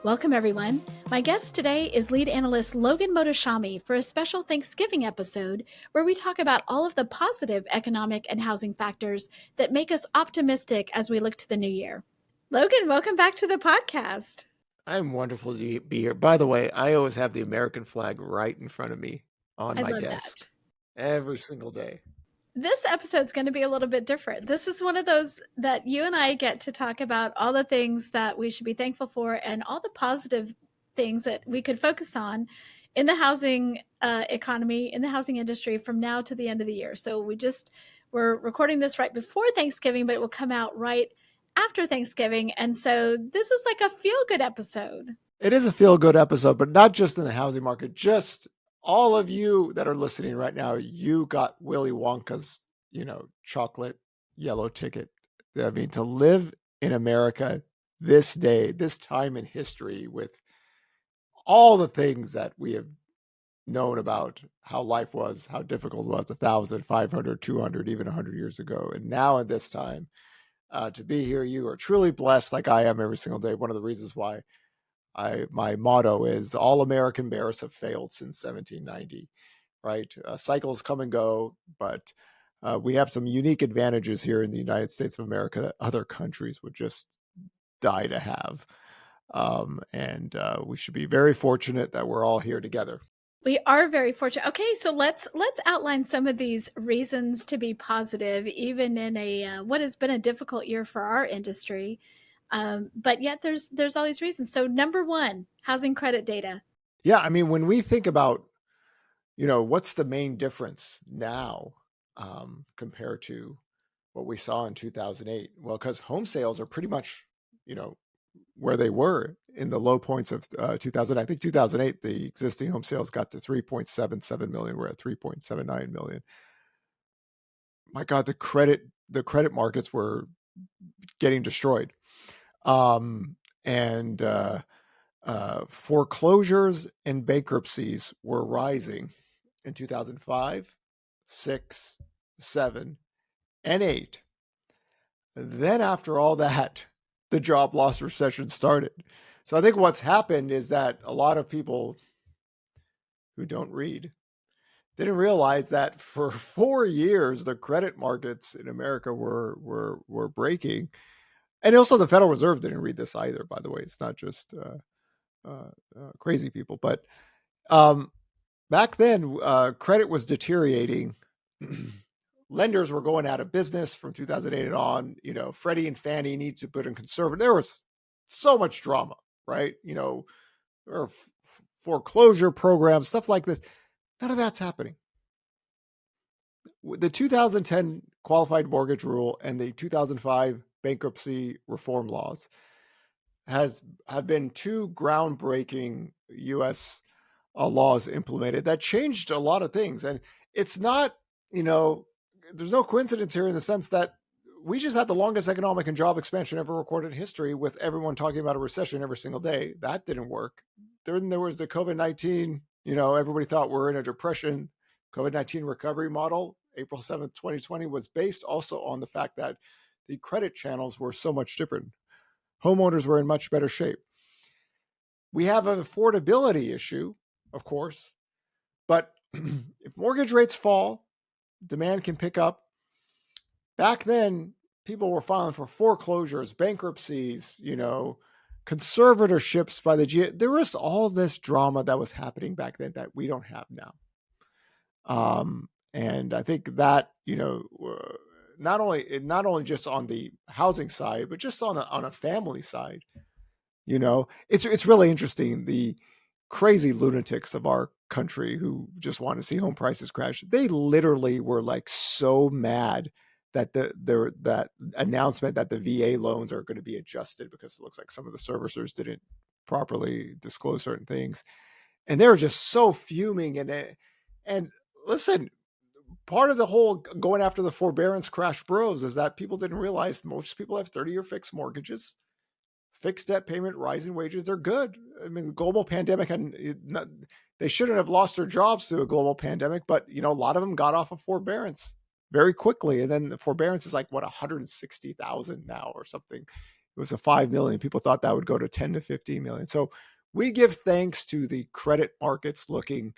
Welcome, everyone. My guest today is lead analyst Logan Mohtashami for a special Thanksgiving episode where we talk about all of the positive economic and housing factors that make us optimistic as we look to the new year. Logan, welcome back to the podcast. I'm wonderful to be here. By the way, I always have the American flag right in front of me on I my love desk that. every single day. This episode's going to be a little bit different. This is one of those that you and I get to talk about all the things that we should be thankful for and all the positive things that we could focus on in the housing economy, in the housing industry from now to the end of the year. So we're recording this right before Thanksgiving, but it will come out right after Thanksgiving. And so this is like a feel good episode. It is a feel-good episode, but not just in the housing market. Just all of you that are listening right now, you got Willy Wonka's, chocolate yellow ticket. I mean, to live in America this day, this time in history, with all the things that we have known about how life was, how difficult it was 1,000, 500, 200, even 100 years ago. And now at this time, to be here, you are truly blessed like I am every single day. One of the reasons why my motto is all American bears have failed since 1790, right? Cycles come and go, but we have some unique advantages here in the United States of America that other countries would just die to have. And we should be very fortunate that we're all here together. We are very fortunate. Okay, so let's outline some of these reasons to be positive, even in a what has been a difficult year for our industry. But yet, there's all these reasons. So, number one, housing credit data. Yeah, I mean, when we think about, what's the main difference now compared to what we saw in 2008? Well, because home sales are pretty much, where they were in the low points of 2000. I think 2008, the existing home sales got to 3.77 million. We're at 3.79 million. My God, the credit markets were getting destroyed. And foreclosures and bankruptcies were rising in 2005, 6, 7, and 8. Then after all that, the job loss recession started. So I think what's happened is that a lot of people who don't read didn't realize that for 4 years the credit markets in America were breaking. And also the Federal Reserve didn't read this either, by the way. It's not just crazy people. But back then, credit was deteriorating. Lenders were going out of business from 2008 and on. Freddie and Fannie need to put in conservative. There was so much drama, right? There were foreclosure programs, stuff like this. None of that's happening. The 2010 qualified mortgage rule and the 2005 bankruptcy reform laws have been two groundbreaking U.S. Laws implemented that changed a lot of things. And it's not, there's no coincidence here in the sense that we just had the longest economic and job expansion ever recorded in history, with everyone talking about a recession every single day. That didn't work. Then there was the COVID-19, everybody thought we're in a depression. COVID-19 recovery model, April 7th, 2020, was based also on the fact that the credit channels were so much different. Homeowners were in much better shape. We have an affordability issue, of course, but if mortgage rates fall, demand can pick up. Back then, people were filing for foreclosures, bankruptcies, conservatorships by the there was all this drama that was happening back then that we don't have now. And I think that, not only just on the housing side, but just on a family side, it's really interesting. The crazy lunatics of our country who just want to see home prices crash, they literally were like so mad that that announcement that the VA loans are going to be adjusted because it looks like some of the servicers didn't properly disclose certain things, and they were just so fuming. And listen, part of the whole going after the forbearance crash bros is that people didn't realize most people have 30-year fixed mortgages, fixed debt payment, rising wages. They're good. I mean, the global pandemic, they shouldn't have lost their jobs to a global pandemic, but a lot of them got off of forbearance very quickly. And then the forbearance is like, what, 160,000 now or something. it was a 5 million. People thought that would go to 10 to 15 million. So we give thanks to the credit markets looking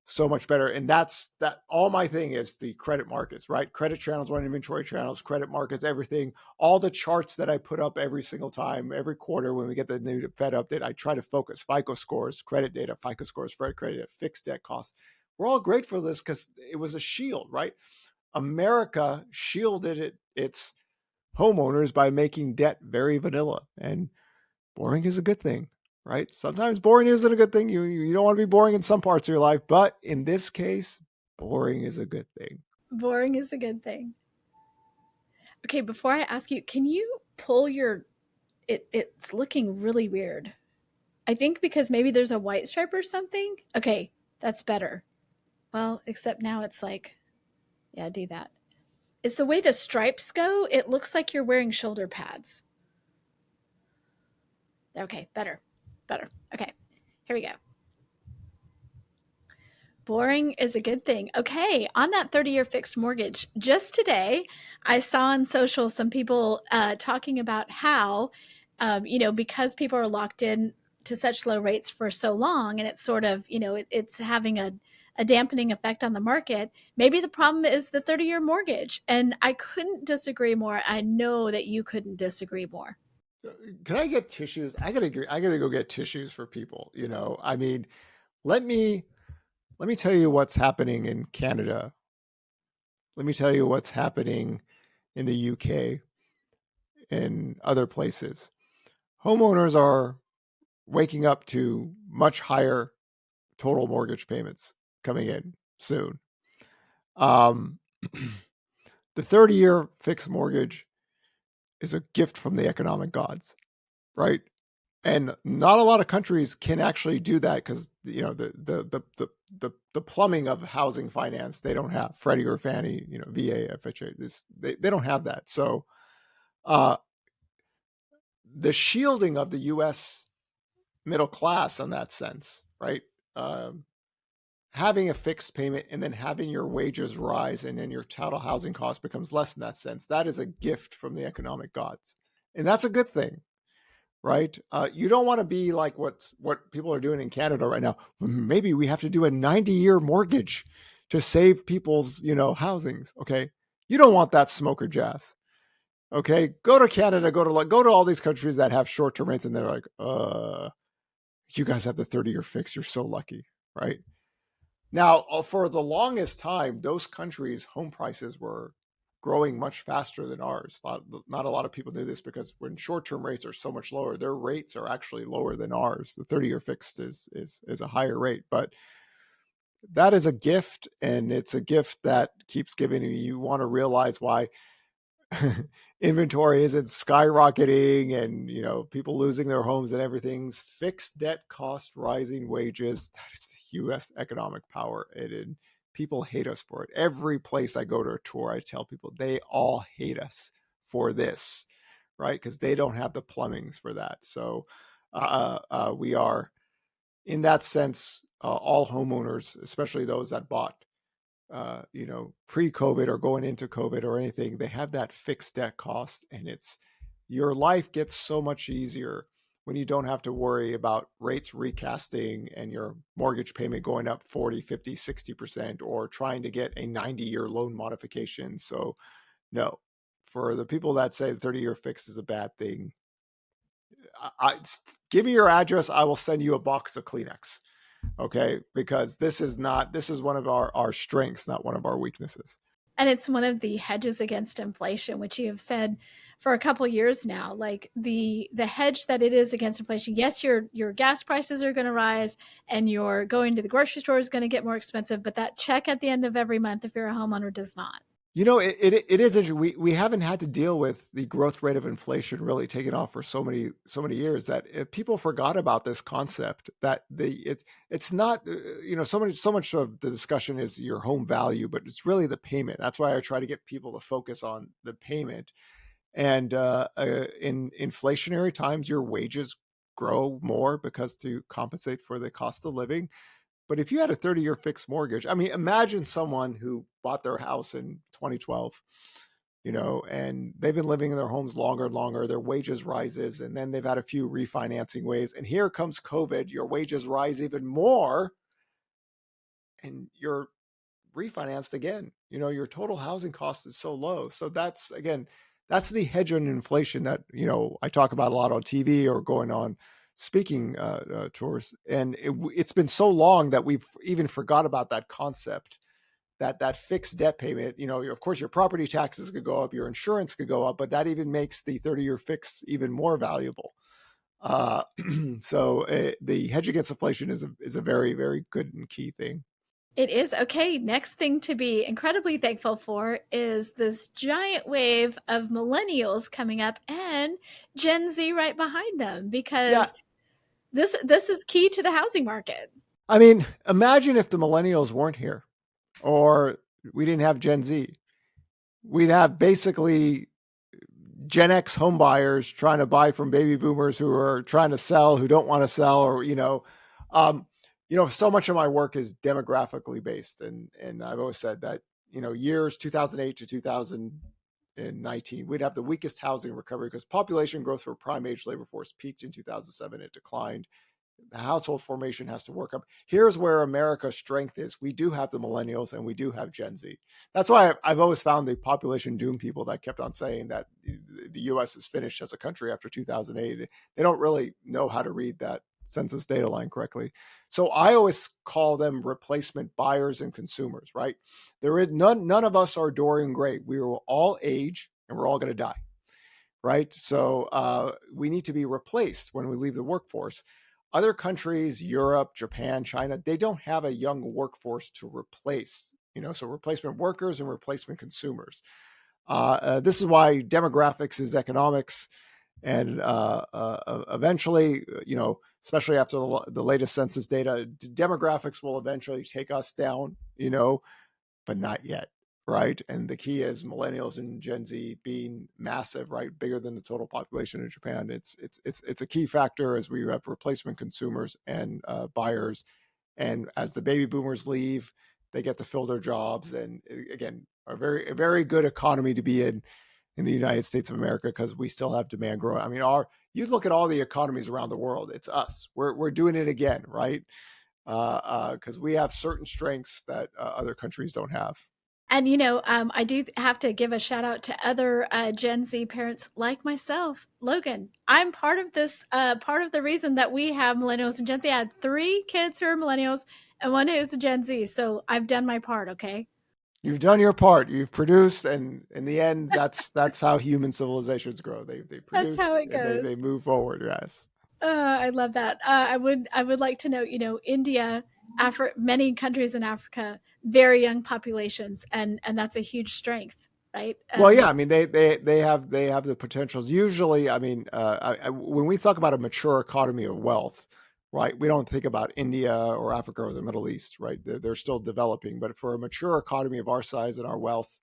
so much better. And that's that. All my thing is the credit markets, right? Credit channels, one inventory channels, credit markets, everything, all the charts that I put up every single time, every quarter when we get the new Fed update, I try to focus FICO scores, credit data, FICO scores, credit data, fixed debt costs. We're all grateful for this because it was a shield, right? America shielded its homeowners by making debt very vanilla, and boring is a good thing, right? Sometimes boring isn't a good thing. You don't want to be boring in some parts of your life, but in this case, boring is a good thing. Boring is a good thing. Okay, before I ask you, can you pull your it's looking really weird. I think because maybe there's a white stripe or something. Okay, that's better. Well, except now it's like, yeah, do that. It's the way the stripes go. It looks like you're wearing shoulder pads. Okay, better. Better. Okay, here we go. Boring is a good thing. Okay, on that 30-year fixed mortgage, just today, I saw on social some people talking about how, because people are locked in to such low rates for so long, and it's sort of, it's having a dampening effect on the market. Maybe the problem is the 30-year mortgage. And I couldn't disagree more. I know that you couldn't disagree more. Can I get tissues? I gotta go get tissues for people. I mean, let me tell you what's happening in Canada. Let me tell you what's happening in the UK and other places. Homeowners are waking up to much higher total mortgage payments coming in soon. Um, the 30-year fixed mortgage is a gift from the economic gods, right? And not a lot of countries can actually do that because the plumbing of housing finance they don't have. Freddie or Fannie, VA, FHA, they don't have that. So uh, the shielding of the U.S. middle class in that sense, right? Um, Having a fixed payment and then having your wages rise and then your total housing cost becomes less in that sense. That is a gift from the economic gods. And that's a good thing, right? You don't want to be like what people are doing in Canada right now. Maybe we have to do a 90-year mortgage to save people's, housings. Okay. You don't want that smoke or jazz. Okay. Go to Canada, go to all these countries that have short-term rates and they're like, you guys have the 30-year fix. You're so lucky, right? Now, for the longest time, those countries' home prices were growing much faster than ours. Not a lot of people knew this because when short-term rates are so much lower, their rates are actually lower than ours. The 30-year fixed is a higher rate, but that is a gift, and it's a gift that keeps giving you. You want to realize why inventory isn't skyrocketing and people losing their homes and everything's fixed debt cost, rising wages. That is the US economic power, and people hate us for it. Every place I go to a tour, I tell people they all hate us for this, right? Because they don't have the plumbings for that. So we are in that sense all homeowners, especially those that bought pre-COVID or going into COVID or anything, they have that fixed debt cost, and your life gets so much easier when you don't have to worry about rates recasting and your mortgage payment going up 40, 50, 60%, or trying to get a 90-year loan modification. So no, for the people that say the 30-year fix is a bad thing, give me your address. I will send you a box of Kleenex. Okay. Because this is one of our strengths, not one of our weaknesses. And it's one of the hedges against inflation, which you have said for a couple years now. Like the hedge that it is against inflation. Yes, your gas prices are going to rise, and your going to the grocery store is going to get more expensive. But that check at the end of every month, if you're a homeowner, does not. It is interesting. We haven't had to deal with the growth rate of inflation really taking off for so many years that people forgot about this concept that it's not so much of the discussion is your home value, but it's really the payment. That's why I try to get people to focus on the payment. And in inflationary times, your wages grow more because to compensate for the cost of living. But if you had a 30-year fixed mortgage, I mean, imagine someone who bought their house in 2012 and they've been living in their homes longer and longer. Their wages rises, and then they've had a few refinancing waves. And here comes COVID. Your wages rise even more, and you're refinanced again. Your total housing cost is so low. So that's the hedge on inflation that I talk about a lot on TV or going on speaking tours. And it's been so long that we've even forgot about that concept. That fixed debt payment, of course, your property taxes could go up, your insurance could go up, but that even makes the 30-year fix even more valuable. Uh, so the hedge against inflation is a very, very good and key thing. It is. Okay, next thing to be incredibly thankful for is this giant wave of millennials coming up and Gen Z right behind them, Yeah, because this is key to the housing market. I mean, imagine if the millennials weren't here, or we didn't have Gen Z. We'd have basically Gen X home buyers trying to buy from baby boomers who are trying to sell, who don't want to sell, or so much of my work is demographically based, and I've always said that years 2008 to 2019, we'd have the weakest housing recovery because population growth for prime age labor force peaked in 2007, it declined. The household formation has to work up. Here's where America's strength is. We do have the millennials and we do have Gen Z. That's why I've always found the population doom people that kept on saying that the US is finished as a country after 2008. They don't really know how to read that census data line correctly. So I always call them replacement buyers and consumers, right? There is none of us are Dorian Gray. We will all age and we're all going to die, right? So we need to be replaced when we leave the workforce. Other countries, Europe, Japan, China, they don't have a young workforce to replace, so replacement workers and replacement consumers. This is why demographics is economics. And eventually, especially after the latest census data, demographics will eventually take us down, but not yet, right? And the key is millennials and Gen Z being massive, right, bigger than the total population in Japan. It's a key factor as we have replacement consumers and buyers, and as the baby boomers leave, they get to fill their jobs, and again, a very good economy to be in the United States of America because we still have demand growing. I mean, you look at all the economies around the world, it's us. We're doing it again, right? Because we have certain strengths that other countries don't have. And I do have to give a shout out to other Gen Z parents like myself, Logan. I'm part of this. Part of the reason that we have millennials and Gen Z. I had 3 kids who are millennials and one who's a Gen Z. So I've done my part. Okay, You've done your part. You've produced, and in the end, that's how human civilizations grow. They that's produce how it and they goes. move forward. Yes. I love that. I would like to note, India, many countries in Africa, very young populations, and that's a huge strength, right? Well, yeah. I mean, they have the potentials. Usually, I mean, when we talk about a mature economy of wealth, right? We don't think about India or Africa or the Middle East, right? They're still developing, but for a mature economy of our size and our wealth,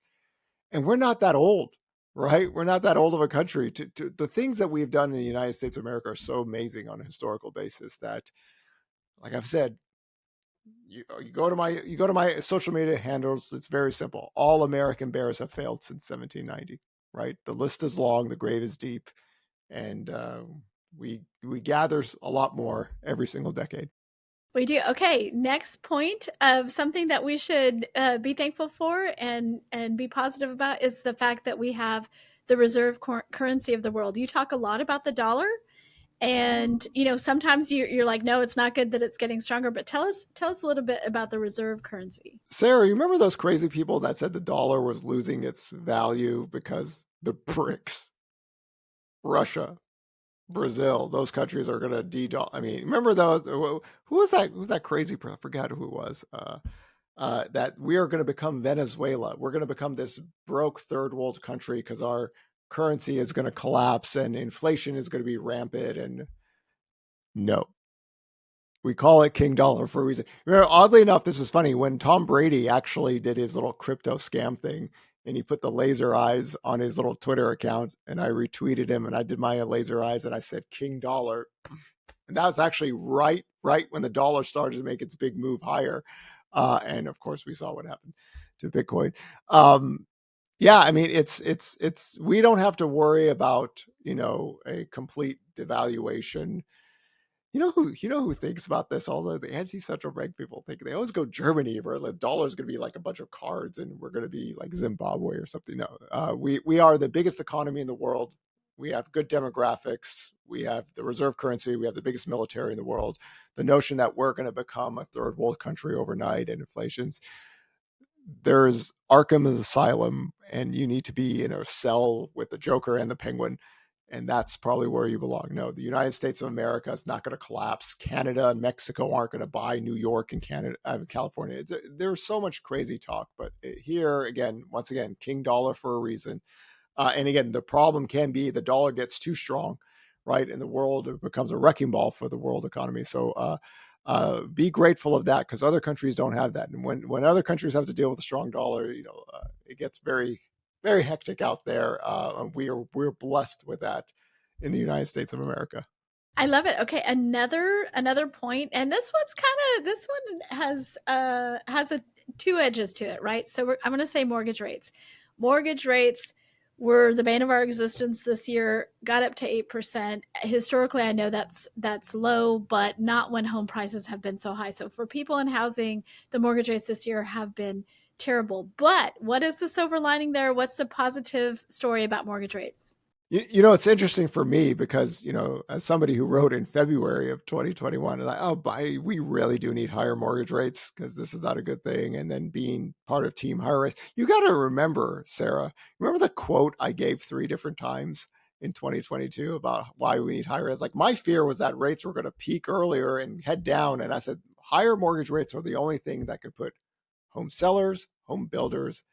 and we're not that old, right? We're not that old of a country. To the things that we've done in the United States of America are so amazing on a historical basis that, like I've said, you go to my social media handles. It's very simple. All American bears have failed since 1790, right? The list is long, the grave is deep, and we gather a lot more every single decade. We do. Okay, next point of something that we should be thankful for and be positive about is the fact that we have the reserve currency of the world. You talk a lot about the dollar, and sometimes you're like, no, it's not good that it's getting stronger. But tell us a little bit about the reserve currency. Sarah, you remember those crazy people that said the dollar was losing its value because the BRICS, Russia, Brazil, those countries are going to de-dollar. I mean, remember those? Who was that? Who was that crazy? I forgot who it was. That we are going to become Venezuela. We're going to become this broke third world country because our currency is going to collapse and inflation is going to be rampant. And no, we call it King Dollar for a reason. Oddly enough, this is funny. When Tom Brady actually did his little crypto scam thing and he put the laser eyes on his little Twitter account, and I retweeted him and I did my laser eyes and I said King Dollar. And that was actually right when the dollar started to make its big move higher. And of course, we saw what happened to Bitcoin. Um, Yeah, I mean, it's we don't have to worry about, a complete devaluation. You know who thinks about this? All the anti-central bank people think they always go Germany, where the dollar's going to be like a bunch of cards, and we're going to be like Zimbabwe or something. No, we are the biggest economy in the world. We have good demographics. We have the reserve currency. We have the biggest military in the world. The notion that we're going to become a third world country overnight and inflation's there's Arkham Asylum, and you need to be in a cell with the Joker and the Penguin, and that's probably where you belong. No, the United States of America is not going to collapse. Canada and Mexico aren't going to buy New York and California. There's so much crazy talk, but here again, once again, King Dollar for a reason. And again, the problem can be the dollar gets too strong, right? And the world it becomes a wrecking ball for the world economy. So be grateful of that, because other countries don't have that. And when other countries have to deal with a strong dollar, it gets very very hectic out there. We're blessed with that in the United States of America. I love it. Okay, another point, and this one has a two edges to it, right? So I'm going to say mortgage rates. Mortgage rates were the bane of our existence this year. Got up to 8%. Historically, I know that's low, but not when home prices have been so high. So for people in housing, the mortgage rates this year have been terrible. But what is the silver lining there? What's the positive story about mortgage rates? It's interesting for me because, as somebody who wrote in February of 2021, like, oh, we really do need higher mortgage rates because this is not a good thing. And then being part of team higher rates, you got to remember, Sarah, remember the quote I gave 3 different times in 2022 about why we need higher rates? Like, my fear was that rates were going to peak earlier and head down. And I said, higher mortgage rates are the only thing that could put home sellers, home builders,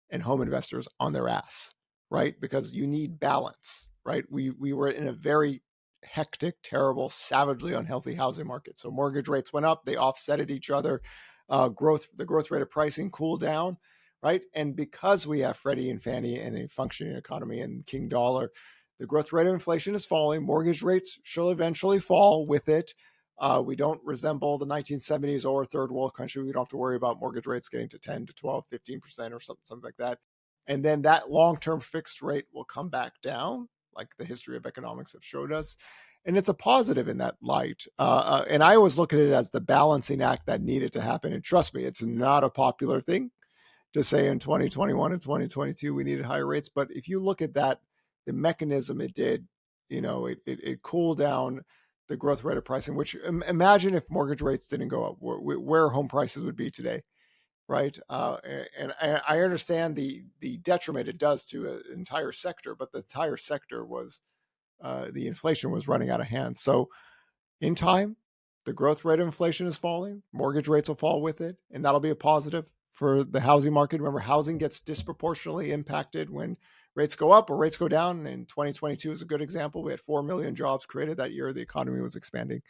and home investors on their ass, right? Because you need balance, right? We were in a very hectic, terrible, savagely unhealthy housing market. So mortgage rates went up, they offsetted each other. The growth rate of pricing cooled down, right? And because we have Freddie and Fannie and a functioning economy and King Dollar, the growth rate of inflation is falling. Mortgage rates shall eventually fall with it. We don't resemble the 1970s or third world country. We don't have to worry about mortgage rates getting to 10 to 12, 15% or something like that. And then that long-term fixed rate will come back down, like the history of economics have showed us. And it's a positive in that light. And I always look at it as the balancing act that needed to happen. And trust me, it's not a popular thing to say in 2021 and 2022 we needed higher rates. But if you look at that, the mechanism it did, it cooled down the growth rate of pricing. Which imagine if mortgage rates didn't go up, where home prices would be today, right? And I understand the detriment it does to an entire sector, but the entire sector was the inflation was running out of hand. So in time, the growth rate of inflation is falling, mortgage rates will fall with it, and that'll be a positive for the housing market. Remember, housing gets disproportionately impacted when rates go up or rates go down. And 2022 is a good example. We had 4 million jobs created that year. The economy was expanding,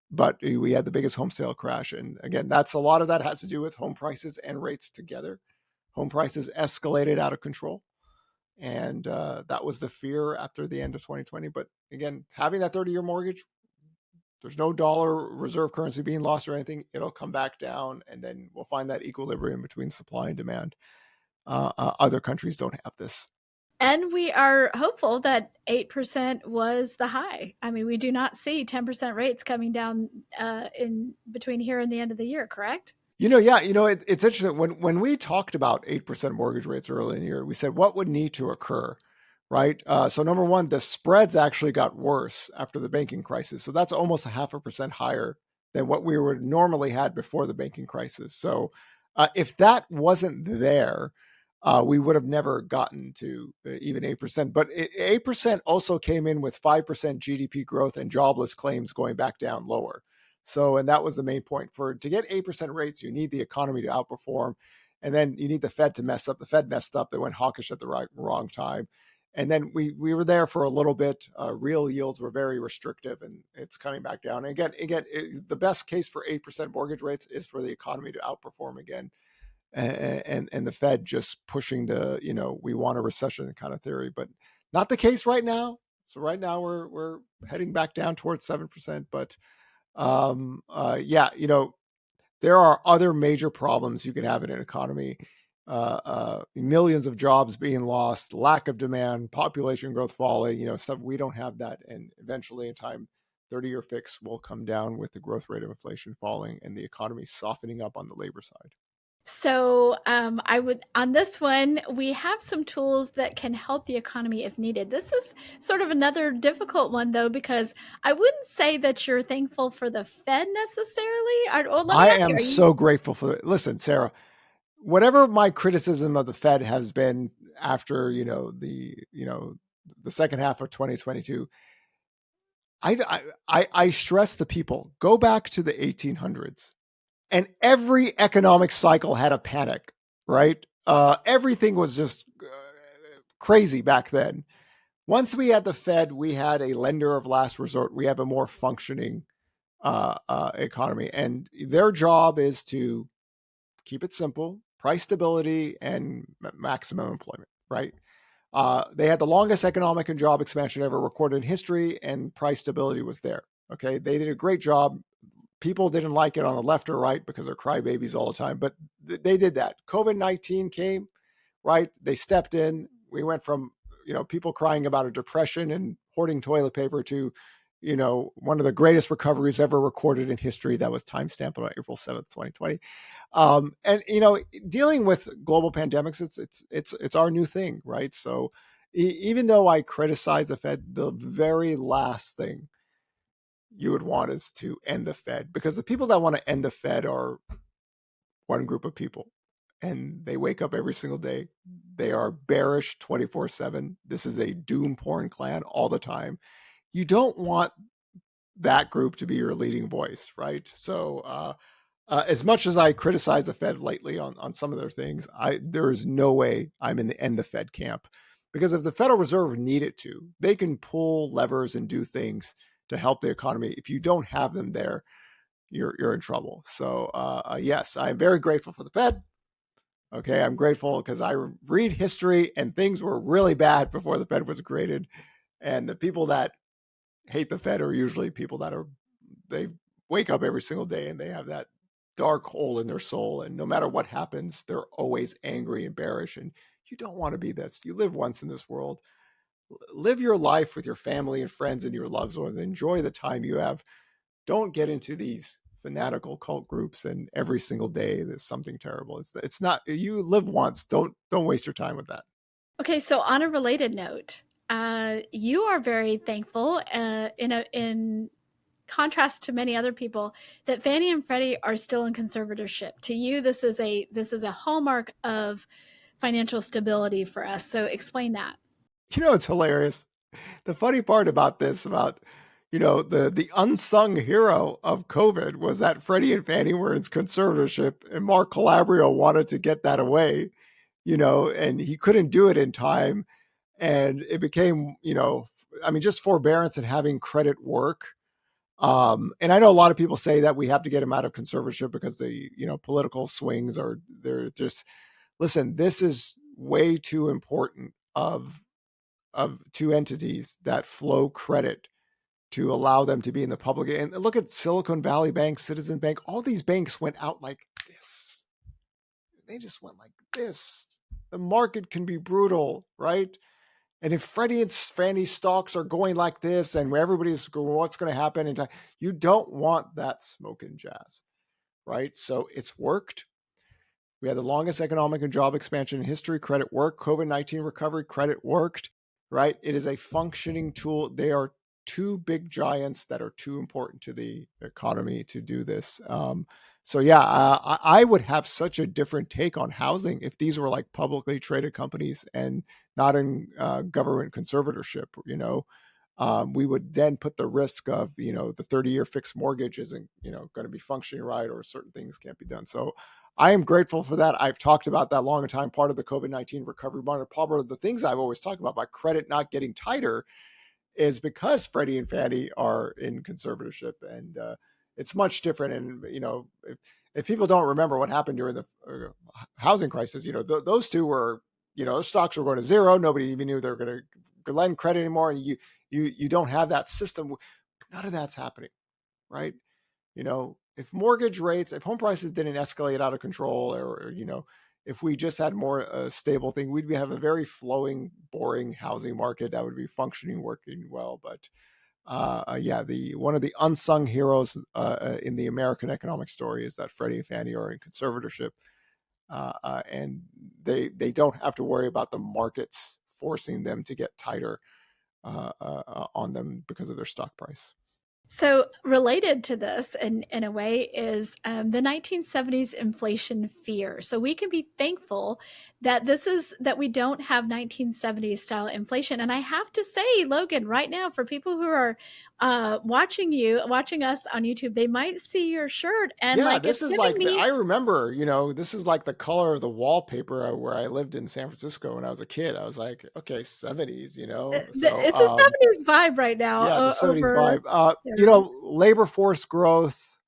but we had the biggest home sale crash. And again, that's a lot of that has to do with home prices and rates together. Home prices escalated out of control. And that was the fear after the end of 2020. But again, having that 30-year mortgage, there's no dollar reserve currency being lost or anything. It'll come back down, and then we'll find that equilibrium between supply and demand. Other countries don't have this. And we are hopeful that 8% was the high. I mean, we do not see 10% rates coming down in between here and the end of the year, correct? Yeah, it's interesting. When we talked about 8% mortgage rates early in the year, we said what would need to occur, right? So number one, the spreads actually got worse after the banking crisis. So that's almost 0.5% higher than what we would normally had before the banking crisis. So if that wasn't there, we would have never gotten to even 8%. But 8% also came in with 5% GDP growth and jobless claims going back down lower. So, and that was the main point. To get 8% rates, you need the economy to outperform. And then you need the Fed to mess up. The Fed messed up. They went hawkish at the wrong time. And then we were there for a little bit. Real yields were very restrictive, and it's coming back down. And again, the best case for 8% mortgage rates is for the economy to outperform again, and the Fed just pushing we want a recession kind of theory, but not the case right now. So right now we're heading back down towards 7%. But yeah, there are other major problems you can have in an economy. millions of jobs being lost, lack of demand, population growth falling, stuff. We don't have that. And eventually in time, 30-year fix will come down with the growth rate of inflation falling and the economy softening up on the labor side. So, I would on this one, we have some tools that can help the economy if needed. This is sort of another difficult one, though, because I wouldn't say that you're thankful for the Fed necessarily. Well, let me I ask you: am Are you? so grateful for it. Listen, Sarah, whatever my criticism of the Fed has been after, the second half of 2022, I stress the people, go back to the 1800s, and every economic cycle had a panic, right? Everything was just crazy back then. Once we had the Fed, we had a lender of last resort. We have a more functioning economy, and their job is to keep it simple, price stability, and maximum employment, right? They had the longest economic and job expansion ever recorded in history, and price stability was there. Okay, they did a great job. People didn't like it on the left or right because they're crybabies all the time, but they did that. COVID-19 came, right? They stepped in. We went from people crying about a depression and hoarding toilet paper to one of the greatest recoveries ever recorded in history that was timestamped on April 7th, 2020. And dealing with global pandemics, it's our new thing, right? So even though I criticize the Fed, the very last thing you would want is to end the Fed, because the people that want to end the Fed are one group of people, and they wake up every single day. They are bearish 24/7. This is a doom porn clan all the time. You don't want that group to be your leading voice, right? So as much as I criticize the Fed lately on some of their things, there is no way I'm in the end the Fed camp, because if the Federal Reserve needed to, they can pull levers and do things to help the economy. If you don't have them there, you're in trouble. So yes, I'm very grateful for the Fed. Okay, I'm grateful because I read history and things were really bad before the Fed was created, and the people that hate the Fed are usually people that they wake up every single day and they have that dark hole in their soul, and no matter what happens, they're always angry and bearish. And you don't want to be this. You live once in this world. Live your life with your family and friends and your loved ones. Enjoy the time you have. Don't get into these fanatical cult groups and every single day there's something terrible. It's not, you live once. Don't waste your time with that. Okay, so on a related note, you are very thankful, in contrast to many other people, that Fannie and Freddie are still in conservatorship. To you, this is a hallmark of financial stability for us. So explain that. It's hilarious. The funny part about this, about the unsung hero of COVID, was that Freddie and Fannie were in conservatorship, and Mark Calabria wanted to get that away, and he couldn't do it in time, and it became, I mean, just forbearance and having credit work. And I know a lot of people say that we have to get him out of conservatorship because the political swings are, they're just, listen, this is way too important of two entities that flow credit to allow them to be in the public. And look at Silicon Valley Bank, Citizen Bank, all these banks went out like this. They just went like this. The market can be brutal, right? And if Freddie and Fannie stocks are going like this, and everybody's going, what's going to happen? And you don't want that smoke and jazz, right? So it's worked. We had the longest economic and job expansion in history. Credit worked. COVID-19 recovery, credit worked, right? It is a functioning tool. They are two big giants that are too important to the economy to do this. So yeah, I would have such a different take on housing if these were like publicly traded companies and not in government conservatorship. We would then put the risk of the 30-year fixed mortgage isn't going to be functioning right, or certain things can't be done. So I am grateful for that. I've talked about that long time. Part of the COVID-19 recovery bond, part of the things I've always talked about credit not getting tighter, is because Freddie and Fannie are in conservatorship, and it's much different. And if people don't remember what happened during the housing crisis, those two were, those stocks were going to zero. Nobody even knew they were going to lend credit anymore, and you don't have that system. None of that's happening, right? If mortgage rates, if home prices didn't escalate out of control, or if we just had more stable thing, we'd have a very flowing, boring housing market that would be functioning, working well. But yeah, the one of the unsung heroes in the American economic story is that Freddie and Fannie are in conservatorship, and they don't have to worry about the markets forcing them to get tighter on them because of their stock price. So related to this, in a way, is the 1970s inflation fear. So we can be thankful that that we don't have 1970s style inflation. And I have to say, Logan, right now, for people who are watching us on YouTube, they might see your shirt, and Yeah, like this it's is giving like me. I remember, this is like the color of the wallpaper where I lived in San Francisco when I was a kid. I was like, okay, 70s, So It's a 70s vibe right now yeah, it's a 70s over. vibe. Yeah. Labor force growth,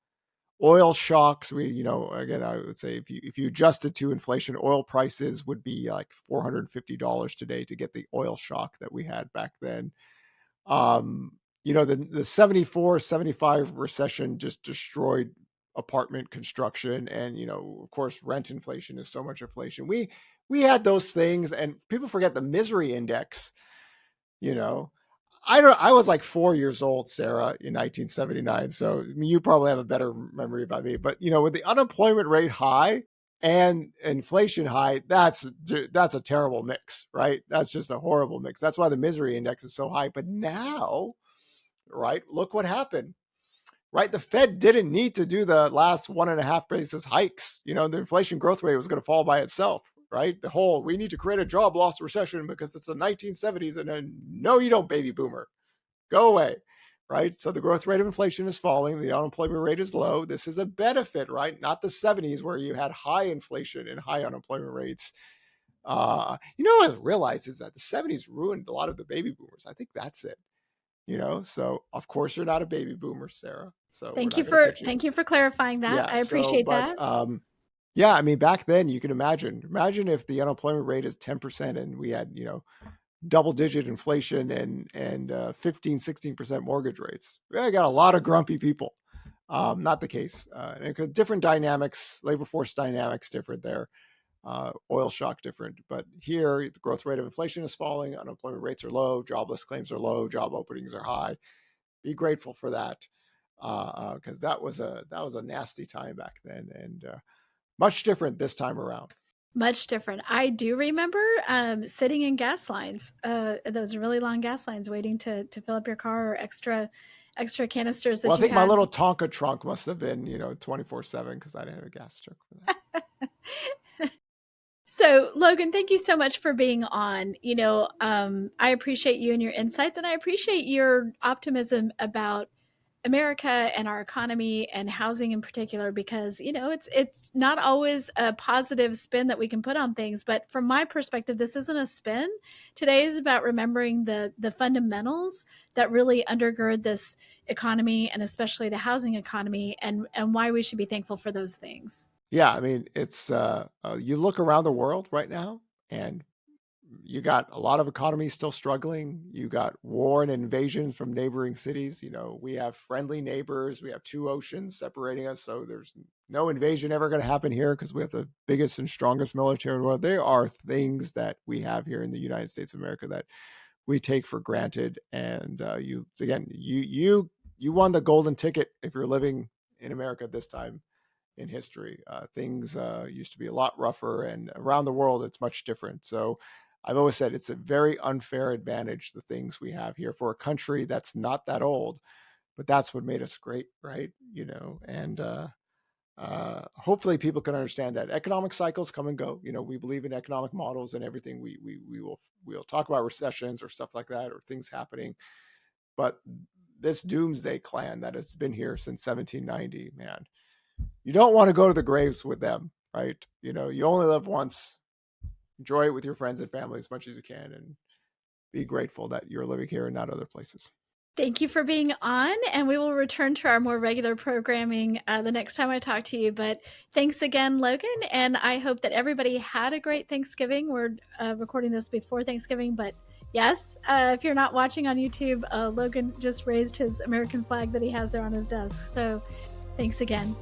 oil shocks. Again, I would say if you adjusted to inflation, oil prices would be like $450 today to get the oil shock that we had back then. Um, the 74, 75 recession just destroyed apartment construction, and of course rent inflation is so much inflation. We had those things, and people forget the misery index, you know. I was like 4 years old, Sarah, in 1979. So you probably have a better memory about me. But with the unemployment rate high and inflation high, that's a terrible mix, right? That's just a horrible mix. That's why the misery index is so high. But now, right, look what happened. Right, the Fed didn't need to do the last 1.5 basis hikes. The inflation growth rate was going to fall by itself. Right, we need to create a job loss recession because it's the 1970s, and then no, you don't, baby boomer, go away. Right, so the growth rate of inflation is falling, the unemployment rate is low. This is a benefit, right? Not the 70s where you had high inflation and high unemployment rates. What I realized is that the 70s ruined a lot of the baby boomers. I think that's it. So of course you're not a baby boomer, Sarah. So we're not going to put you. Thank you for clarifying that. Yeah. I So, appreciate but that. yeah, I mean, back then you can imagine if the unemployment rate is 10% and we had double-digit inflation and 15, 16% mortgage rates. I got a lot of grumpy people. Not the case. And different dynamics, labor force dynamics different there. Oil shock different, but here the growth rate of inflation is falling, unemployment rates are low, jobless claims are low, job openings are high. Be grateful for that, because that was a nasty time back then, and much different this time around. Much different. I do remember sitting in gas lines, those really long gas lines, waiting to fill up your car, or extra canisters Well, that I you think my had. little Tonka trunk must have been 24/7 because I didn't have a gas truck for that. So, Logan, thank you so much for being on. I appreciate you and your insights, and I appreciate your optimism about America and our economy and housing in particular, because it's not always a positive spin that we can put on things. But from my perspective, this isn't a spin. Today is about remembering the fundamentals that really undergird this economy, and especially the housing economy, and why we should be thankful for those things. Yeah, I mean, it's you look around the world right now, and you got a lot of economies still struggling. You got war and invasion from neighboring cities. We have friendly neighbors. We have two oceans separating us, so there's no invasion ever going to happen here because we have the biggest and strongest military in the world. There are things that we have here in the United States of America that we take for granted, and you won the golden ticket if you're living in America this time in history. Things used to be a lot rougher, and around the world, it's much different. So I've always said it's a very unfair advantage, the things we have here for a country that's not that old, but that's what made us great, right? And hopefully people can understand that economic cycles come and go. We believe in economic models and everything. We'll talk about recessions or stuff like that, or things happening, but this doomsday clan that has been here since 1790, man, you don't want to go to the graves with them, right? You only live once. Enjoy it with your friends and family as much as you can, and be grateful that you're living here and not other places. Thank you for being on, and we will return to our more regular programming the next time I talk to you. But thanks again, Logan, and I hope that everybody had a great Thanksgiving. We're recording this before Thanksgiving, but yes, if you're not watching on YouTube, Logan just raised his American flag that he has there on his desk. So thanks again.